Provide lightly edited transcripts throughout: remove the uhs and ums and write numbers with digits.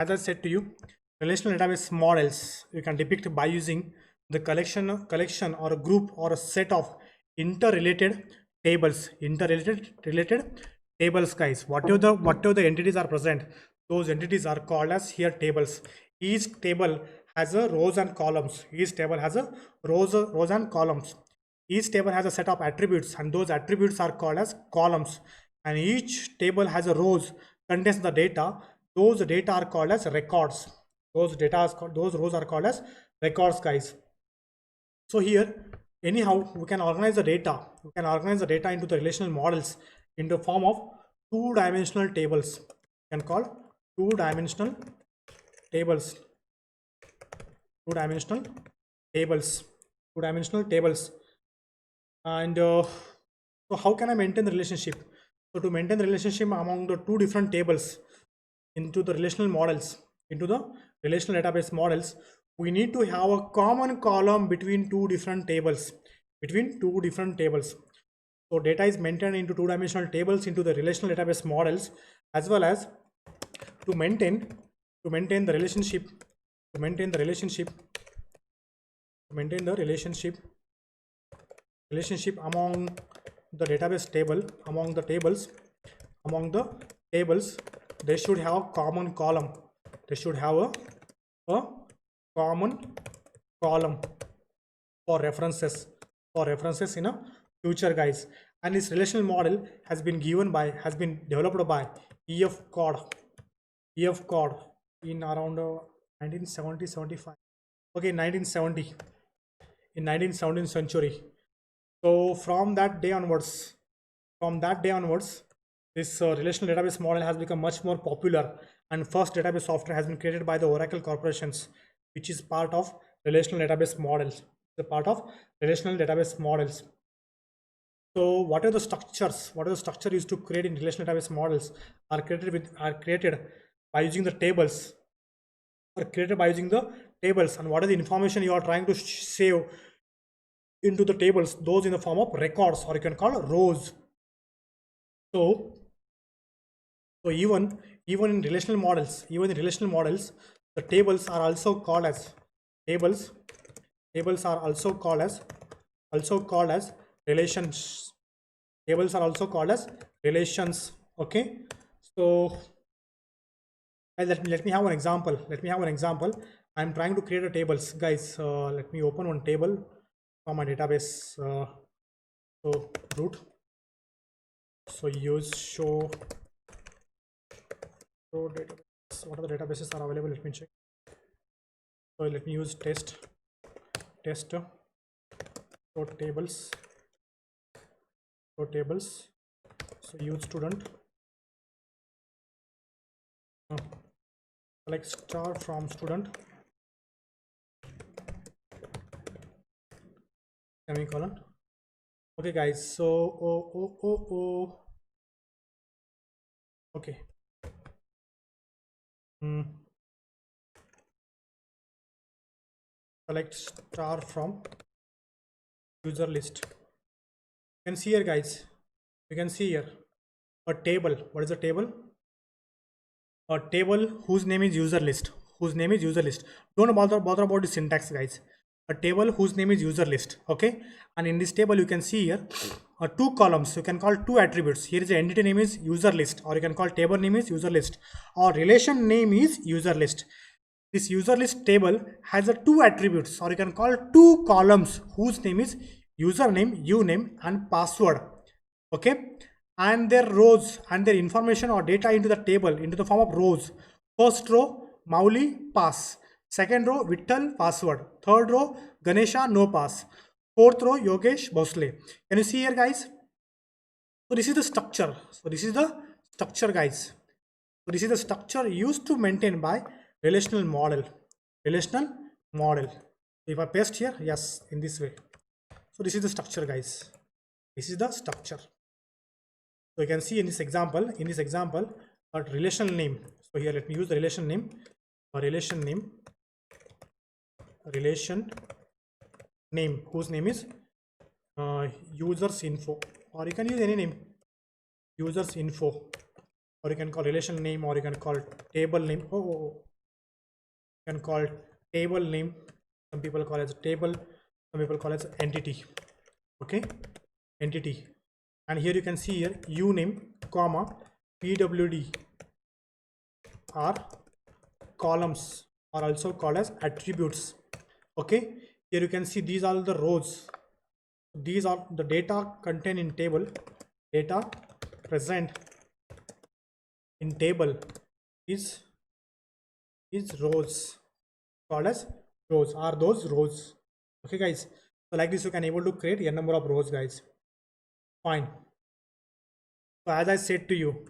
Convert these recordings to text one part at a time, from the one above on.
As I said to you, relational database models you can depict by using the collection or a group or a set of interrelated related tables, guys. Whatever the entities are present, those entities are called as here tables. Each table has a rows and columns. Each table has a rows and columns. Each table has a set of attributes, and those attributes are called as columns. And each table has a rows contains the data. Those data are called as records. Those rows are called as records, guys. So here, anyhow, we can organize the data. We can organize the data into the relational models in the form of two-dimensional tables. We can call two-dimensional tables. Two-dimensional tables. Two-dimensional tables. And so how can I maintain the relationship? So to maintain the relationship among the two different tables into the relational models, into the relational database models, we need to have a common column between two different tables. So data is maintained into two-dimensional tables into the relational database models, as well as to maintain the relationship among the database table, among the tables, they should have a common column. They should have a common column for references in a future, guys. And this relational model has been developed by E.F. Codd in around 1970-75. Okay, 1970, in 19th century. So from that day onwards, this relational database model has become much more popular, and first database software has been created by the Oracle corporations, which is part of relational database models. The part of relational database models. So what are the structures? What are the structure used to create in relational database models are created by using the tables. And what are the information you are trying to save into the tables? Those in the form of records, or you can call rows. So even in relational models, the tables are also called as relations. Tables are also called as relations. Okay, so let me have an example. I'm trying to create a tables, guys. Let me open one table from my database. So root. So use show database. What are the databases are available? Let me check. So let me use test show tables. So use student. Select star from student. Semicolon. Okay, guys. So okay. Select star from user list. You can see here, guys. You can see here a table. What is a table? A table whose name is user list. Don't bother about the syntax, guys. A table whose name is user list. Okay, and in this table you can see here two columns. You can call two attributes. Here is the entity name is user list, or you can call table name is user list, or relation name is user list. This user list table has a two attributes, or you can call two columns whose name is username, uname, and password. Okay, and their rows and their information or data into the table into the form of rows. First row Mauli pass, second row Vittal password, third row Ganesha no pass, fourth row Yogesh Bhosle. Can you see here, guys? So this is the structure. Guys. So this is the structure used to maintain by relational model. If I paste here, yes, in this way. So this is the structure, guys. This is the structure. So you can see in this example, a relational name. So here let me use the relation name. Relation name whose name is users info, or you can use any name, users info, or you can call relation name, or you can call table name. can call table name, some people call as a table, some people call as entity. Okay, entity. And here you can see here uname comma pwd are columns, are also called as attributes. Okay, here you can see these are the rows, these are the data contained in table, data present in table is rows, called as rows, are those rows. Okay guys, so like this you can able to create a number of rows guys. Fine. So as I said to you,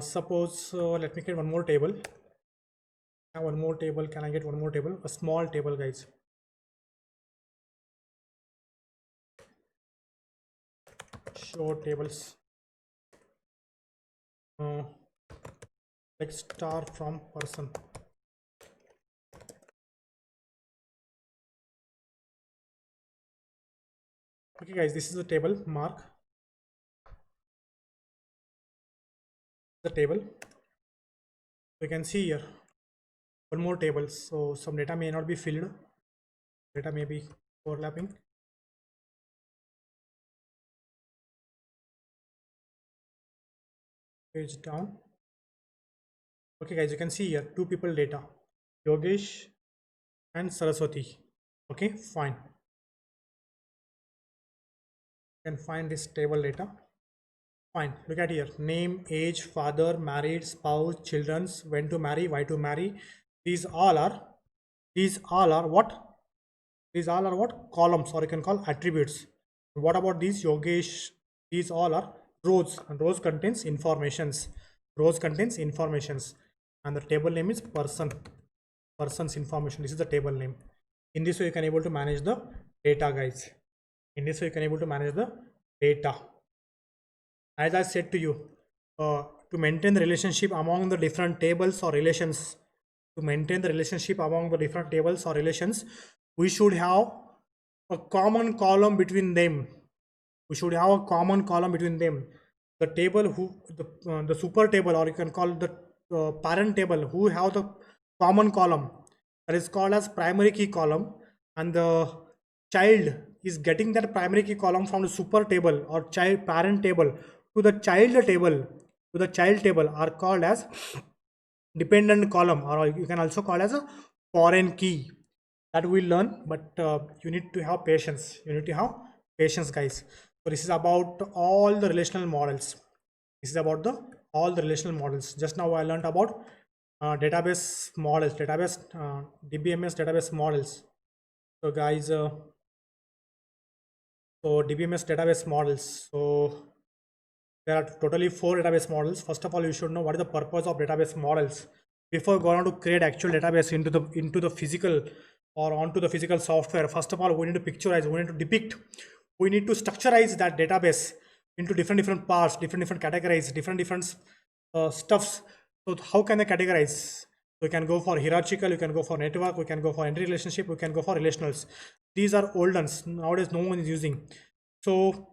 suppose let me create one more table. One more table, can I get one more table? A small table guys. Show tables. Like star from person. Okay guys, this is the table, mark the table. You can see here one more table, so some data may not be filled, data may be overlapping. Page down. Okay guys, you can see here two people data, Yogesh and Saraswati. Okay, fine. You can find this table data. Fine, look at here, name, age, father, married, spouse, children's, when to marry, why to marry. These all are what? These all are what? Columns, or you can call attributes. What about these Yogesh? These all are rows, and rows contains informations. Rows contains informations, and the table name is person. Person's information. This is the table name. In this way, you can able to manage the data, guys. In this way, you can able to manage the data. As I said to you, to maintain the relationship among the different tables or relations, we should have a common column between them. The table the super table, or you can call the parent table, who have the common column, that is called as primary key column, and the child is getting that primary key column from the super table or child parent table to the child table are called as dependent column, or you can also call as a foreign key. That we'll learn, but you need to have patience. Guys. So this is about all the relational models. Just now I learned about database models, DBMS database models. So guys, so DBMS database models. So there are totally 4 database models. First of all, you should know what is the purpose of database models before going on to create actual database into the physical or onto the physical software. First of all, we need to picturize, we need to depict, we need to structurize that database into different parts, different categories, different stuffs. So how can I categorize? We can go for hierarchical, you can go for network, we can go for entity relationship, we can go for relationals. These are old ones. Nowadays, no one is using. So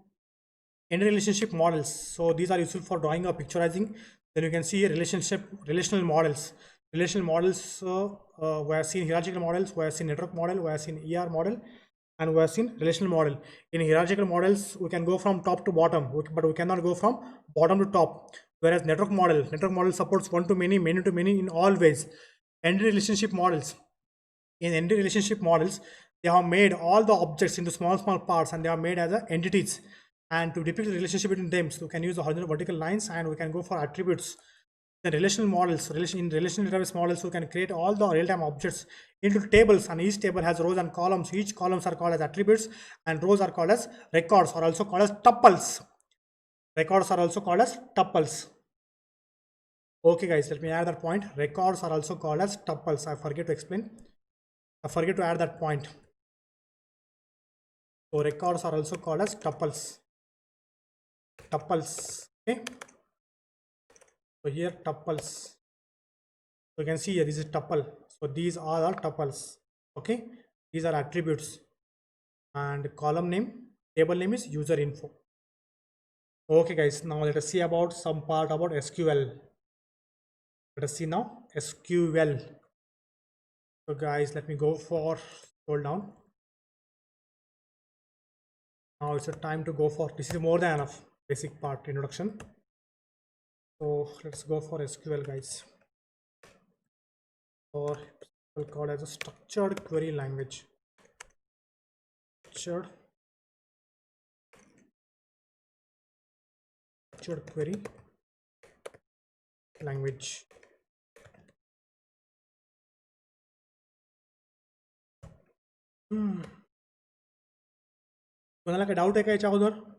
entity relationship models. So these are useful for drawing or picturizing. Then you can see relational models. Relational models, we have seen hierarchical models, we have seen network model, we have seen ER model, and we have seen relational model. In hierarchical models, we can go from top to bottom, but we cannot go from bottom to top. Whereas network model supports one to many, many to many in all ways. Entity relationship models. In entity relationship models, they have made all the objects into small parts, and they are made as entities. And to depict the relationship between them, so we can use the horizontal vertical lines, and we can go for attributes. The relational models, in relational database models, we can create all the real-time objects into tables, and each table has rows and columns. Each columns are called as attributes, and rows are called as records, or also called as tuples. Okay guys, let me add that point. Records are also called as tuples. I forget to add that point. So records are also called as tuples. Okay. So here tuples. So you can see here this is tuple. So these are all tuples. Okay. These are attributes. And column name, table name is user info. Okay guys, now let us see about some part about SQL. Let us see now. SQL. So guys, let me go for scroll down. Now it's a time to go for, this is more than enough basic part introduction. So let's go for SQL, guys. Or we'll call as a structured query language. Structured query language. कोणाला काय doubt आहे का याच्या अगोदर?